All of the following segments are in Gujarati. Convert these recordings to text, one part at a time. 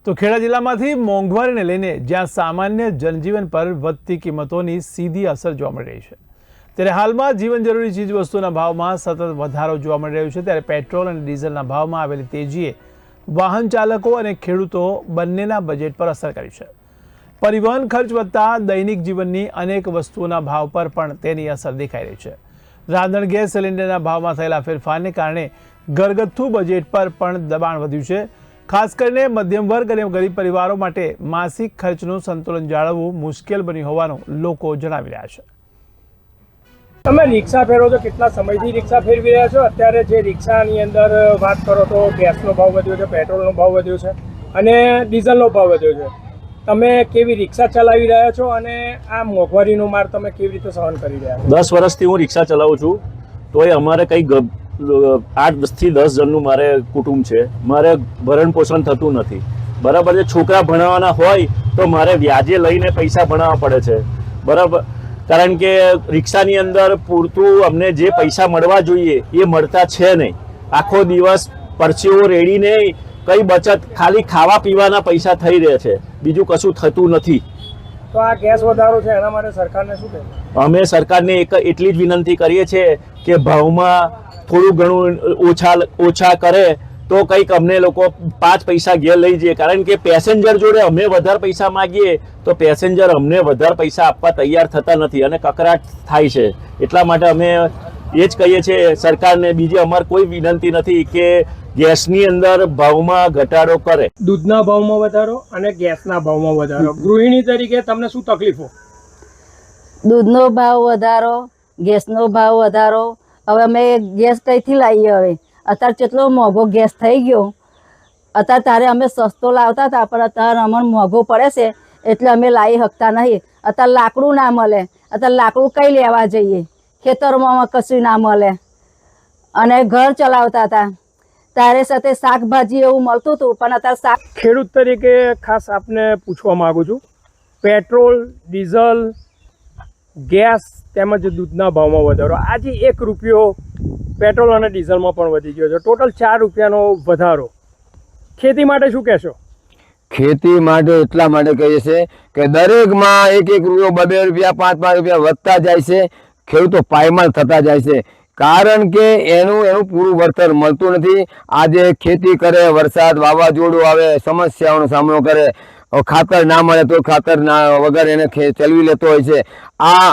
તો ખેડા જિલ્લામાંથી મોંઘવારીને લઈને જ્યાં સામાન્ય જનજીવન પર વધતી કિંમતોની સીધી અસર જોવા મળી રહી છે, ત્યારે હાલમાં જીવન જરૂરી ચીજવસ્તુઓના ભાવમાં સતત વધારો જોવા મળી રહ્યો છે। ત્યારે પેટ્રોલ અને ડીઝલના ભાવમાં આવેલી તેજીએ વાહન ચાલકો અને ખેડૂતો બંનેના બજેટ પર અસર કરી છે। પરિવહન ખર્ચ વધતા દૈનિક જીવનની અનેક વસ્તુઓના ભાવ પર પણ તેની અસર દેખાઈ રહી છે। રાંધણ ગેસ સિલિન્ડરના ભાવમાં થયેલા ફેરફારને કારણે ઘરગથ્થુ બજેટ પર પણ દબાણ વધ્યું છે। ખાસ કરીને મધ્યમ વર્ગ અને ગરીબ પરિવારો માટે માસિક ખર્ચનું સંતુલન જાળવવું મુશ્કેલ બન્યું હોવાનું લોકો જણાવી રહ્યા છે। તમે રિક્ષા ફેરવો છો, કેટલા સમયથી રિક્ષા ફેરવી રહ્યા છો? અત્યારે જે રિક્ષાની અંદર વાત કરો તો ગેસનો ભાવ વધ્યો છે, પેટ્રોલનો ભાવ વધ્યો છે અને ડીઝલનો ભાવ વધ્યો છે। તમે કેવી રિક્ષા ચલાવી રહ્યા છો અને આ મોંઘવારીનો માર તમે કેવી રીતે સહન કરી રહ્યા છો? 10 વર્ષથી હું રિક્ષા ચલાવું છું, તોય અમારે કંઈ 8 થી 10 જણનું મારે કુટુંબ છે, મારે ભરણ પોષણ થતું નથી। બરાબર છે, છોકરા ભણાવવાના હોય તો મારે વ્યાજે લઈને પૈસા ભણાવવા પડે છે। બરાબર, કારણ કે રિક્ષાની અંદર પૂરતું અમને જે પૈસા મળવા જોઈએ એ મળતા છે નહીં। આખો દિવસ પરચીઓ રેડીને કઈ બચત, ખાલી ખાવા પીવાના પૈસા થઈ રહે છે, બીજું કશું થતું નથી। તો આ ગેસ વધારો છે એના માટે સરકારને શું કહેવું? અમે સરકારને એટલી જ વિનંતી કરીએ છીએ કે ભાવમાં થોડું ઘણું ઓછા કરે તો કંઈક અમને લોકો 5 પૈસા ઘેર લઈ જઈએ। કારણ કે પેસેન્જર જોડે અમે વધારે પૈસા માગીએ તો પેસેન્જર અમને વધારે પૈસા આપવા તૈયાર થતા નથી અને કકરાટ થાય છે। એટલા માટે અમે એ જ કહીએ છીએ સરકારને, બીજી અમારે કોઈ વિનંતી નથી કે ગેસની અંદર ભાવમાં ઘટાડો કરે। દૂધના ભાવમાં વધારો અને ગેસના ભાવમાં વધારો, ગૃહિણી તરીકે તમને શું તકલીફો? દૂધનો ભાવ વધારો, ગેસનો ભાવ વધારો। હવે અમે ગેસ કઈથી લાવીએ? હવે અત્યારે કેટલો મોંઘો ગેસ થઈ ગયો। અત્યારે તારે અમે સસ્તો લાવતા હતા પણ અત્યારે અમને મોંઘો પડે છે એટલે અમે લાવી શકતા નહીં। અત્યારે લાકડું ના મળે, અત્યારે લાકડું કઈ લેવા જઈએ? ખેતરમાં કશું ના મળે અને ઘર ચલાવતા હતા તારે સાથે શાકભાજી એવું મળતું હતું પણ અત્યારે ખેડૂત તરીકે ખાસ આપને પૂછવા માંગુ છું, પેટ્રોલ, ડીઝલ, ગેસ તેમજ દૂધના ભાવમાં વધારો, આજે 1 રૂપિયો પેટ્રોલ અને ડીઝલમાં પણ વધી ગયો છે, ટોટલ 4 રૂપિયાનો વધારો। ખેતી માટે શું કહેશો? ખેતી માટે એટલા માટે કહીએ છીએ કે દરેકમાં 1-1 રૂપિયો, 2-2 રૂપિયા, 5-5 રૂપિયા વધતા જાય છે। ખેડૂતો પાયમાલ થતા જાય છે કારણ કે એનું પૂરું વળતર મળતું નથી। આજે ખેતી કરે, વરસાદ વાવાઝોડું આવે, સમસ્યાઓનો સામનો કરે, ખાતર ના મળે તો ખાતર ના વગર એને ચલાવી લેતો હોય છે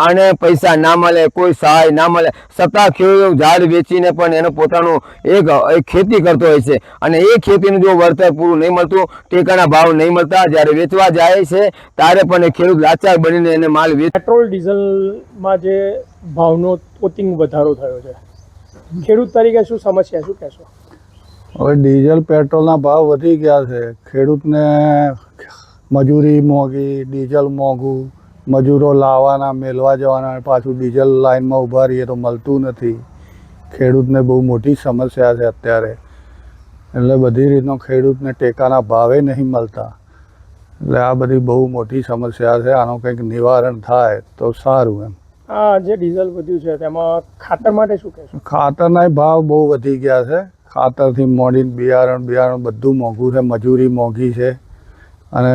અને પૈસા ના મળે, કોઈ સહાય ના મળે છતાં ખેડૂત ઝાડ વેચીને પણ એનો પોતાનું એક ખેતી કરતો હોય છે અને એ ખેતીનું જો વળતર પૂરું નહીં મળતું, ટેકાના ભાવ નહીં મળતા, જ્યારે વેચવા જાય છે ત્યારે પણ એ ખેડૂત લાચાર બનીને એને માલ પેટ્રોલ ડીઝલમાં જે ભાવનો તોતિંગ વધારો થયો છે, ખેડૂત તરીકે શું સમસ્યા, શું કહેશો? હવે ડીઝલ પેટ્રોલના ભાવ વધી ગયા છે, ખેડૂતને મજૂરી મોંઘી, ડીઝલ મોંઘું, મજૂરો લાવવાના, મેળવા જવાના, પાછું ડીઝલ લાઇનમાં ઊભા રહીએ તો મળતું નથી। ખેડૂતને બહુ મોટી સમસ્યા છે અત્યારે, એટલે બધી રીતનો ખેડૂતને ટેકાના ભાવે નહીં મળતા, એટલે આ બધી બહુ મોટી સમસ્યા છે। આનું કંઈક નિવારણ થાય તો સારું એમ। આ જે ડીઝલ વધ્યું છે તેમાં ખાતર માટે શું કહેશો? ખાતરના ભાવ બહુ વધી ગયા છે, ખાતરથી મોડીને બિયારણ બધું મોંઘું છે, મજૂરી મોંઘી છે અને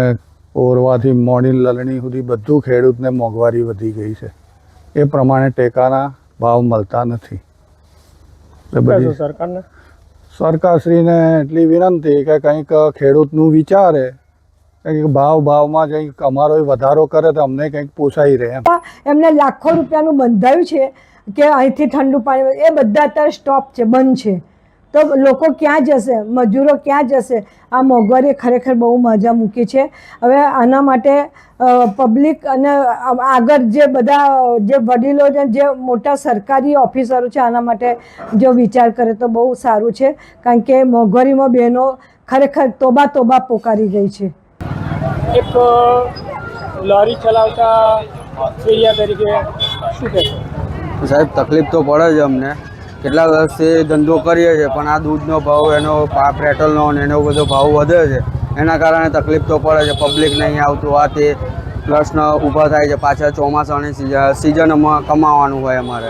ઓરવાથી મોડીને લલણી સુધી બધું ખેડૂતને મોંઘવારી વધી ગઈ છે। એ પ્રમાણે ટેકાના ભાવ મળતા નથી। સરકારને, સરકારશ્રીને એટલી વિનંતી કે કંઈક ખેડૂતનું વિચારે, કંઈક ભાવમાં કંઈક અમારો વધારો કરે તો અમને કંઈક પોસાઈ રહે એમ। એમને લાખો રૂપિયાનું બંધાયું છે કે અહીંથી ઠંડુ પાણી, એ બધા અત્યારે સ્ટોપ છે, બંધ છે, તો લોકો ક્યાં જશે? મજૂરો ક્યાં જશે? આ મોંઘવારીએ ખરેખર બહુ મજા મૂકી છે। હવે આના માટે પબ્લિક અને આગળ જે બધા જે વડીલો છે, જે મોટા સરકારી ઓફિસરો છે, આના માટે જો વિચાર કરે તો બહુ સારું છે, કારણ કે મોંઘવારીમાં બહેનો ખરેખર તોબા પોકારી ગઈ છે। એક લારી ચલાવતા ફેરિયા તરીકે શું કહેશો? સાહેબ, તકલીફ તો પડે છે અમને, કેટલા વર્ષથી ધંધો કરીએ છીએ પણ આ દૂધનો ભાવ, એનો પેટ્રોલનો અને એનો બધો ભાવ વધે છે, એના કારણે તકલીફ તો પડે છે। પબ્લિક નહીં આવતું, આ તે પ્લસના ઊભા થાય છે. પાછળ ચોમાસાની સિઝનમાં કમાવાનું હોય અમારે,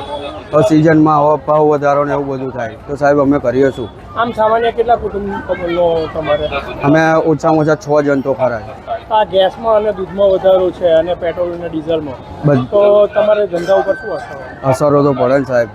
તો સિઝનમાં હવે ભાવ વધારો ને એવું બધું થાય તો સાહેબ અમે કરીએ શું? આમ સામાન્ય કેટલા કુટુંબનો તમારે? અમે ઓછામાં ઓછા 6 જણ તો ખરા છે. આ ગેસમાં અને દૂધમાં વધારો છે અને પેટ્રોલ અને ડીઝલમાં, તો તમારે ધંધા ઉપર શું અસર? અસરો તો પડે ને સાહેબ.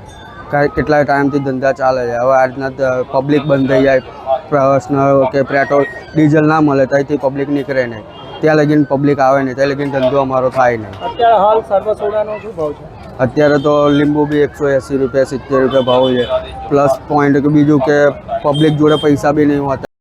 કેટલાય ટાઈમથી ધંધા ચાલે છે, હવે આજના પબ્લિક બંધ થઈ જાય, પ્રશ્ન કે પેટ્રોલ ડીઝલ ના મળે ત્યાંથી પબ્લિક નીકળે નહીં, ત્યાં લગીને પબ્લિક આવે નહીં, ત્યાં લગીને ધંધો અમારો થાય નહીં. અત્યારે હાલ સર્વસોડાનો શું ભાવ છે? અત્યારે તો લીંબુ બી 180 રૂપિયા 70 રૂપિયા ભાવ છે. પ્લસ પોઈન્ટ કે બીજું કે પબ્લિક જોડે પૈસા બી નહીં હોતા.